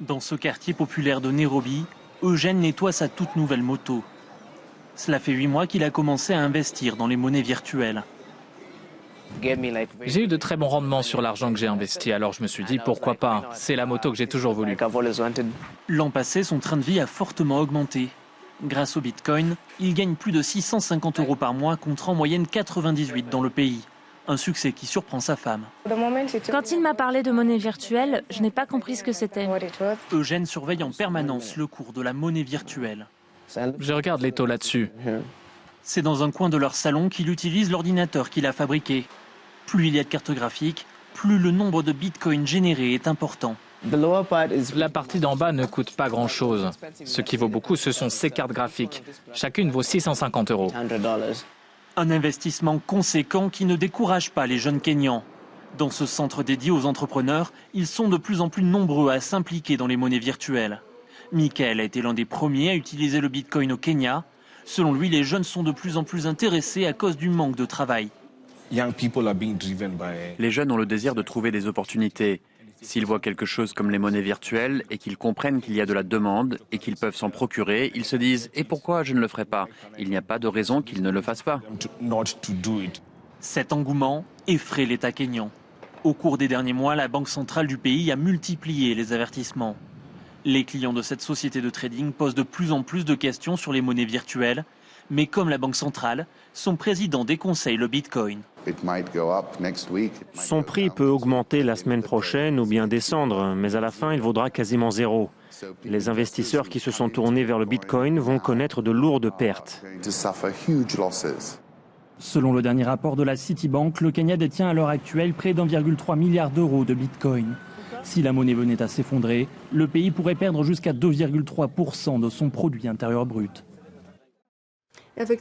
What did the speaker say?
Dans ce quartier populaire de Nairobi, Eugène nettoie sa toute nouvelle moto. Cela fait 8 mois qu'il a commencé à investir dans les monnaies virtuelles. J'ai eu de très bons rendements sur l'argent que j'ai investi, alors je me suis dit pourquoi pas, c'est la moto que j'ai toujours voulu. L'an passé, son train de vie a fortement augmenté. Grâce au Bitcoin, il gagne plus de 650 € par mois contre en moyenne 98 dans le pays. Un succès qui surprend sa femme. Quand il m'a parlé de monnaie virtuelle, je n'ai pas compris ce que c'était. Eugène surveille en permanence le cours de la monnaie virtuelle. Je regarde les taux là-dessus. C'est dans un coin de leur salon qu'il utilise l'ordinateur qu'il a fabriqué. Plus il y a de cartes graphiques, plus le nombre de bitcoins générés est important. La partie d'en bas ne coûte pas grand-chose. Ce qui vaut beaucoup, ce sont ces cartes graphiques. Chacune vaut 650 €. Un investissement conséquent qui ne décourage pas les jeunes Kenyans. Dans ce centre dédié aux entrepreneurs, ils sont de plus en plus nombreux à s'impliquer dans les monnaies virtuelles. Michael a été l'un des premiers à utiliser le Bitcoin au Kenya. Selon lui, les jeunes sont de plus en plus intéressés à cause du manque de travail. Les jeunes ont le désir de trouver des opportunités. S'ils voient quelque chose comme les monnaies virtuelles et qu'ils comprennent qu'il y a de la demande et qu'ils peuvent s'en procurer, ils se disent « Et pourquoi je ne le ferai pas ?» Il n'y a pas de raison qu'ils ne le fassent pas. Cet engouement effraie l'État kényan. Au cours des derniers mois, la Banque centrale du pays a multiplié les avertissements. Les clients de cette société de trading posent de plus en plus de questions sur les monnaies virtuelles. Mais comme la Banque centrale, son président déconseille le Bitcoin. Son prix peut augmenter la semaine prochaine ou bien descendre, mais à la fin, il vaudra quasiment zéro. Les investisseurs qui se sont tournés vers le Bitcoin vont connaître de lourdes pertes. Selon le dernier rapport de la Citibank, le Kenya détient à l'heure actuelle près d'1,3 milliard d'euros de Bitcoin. Si la monnaie venait à s'effondrer, le pays pourrait perdre jusqu'à 2,3% de son produit intérieur brut. Avec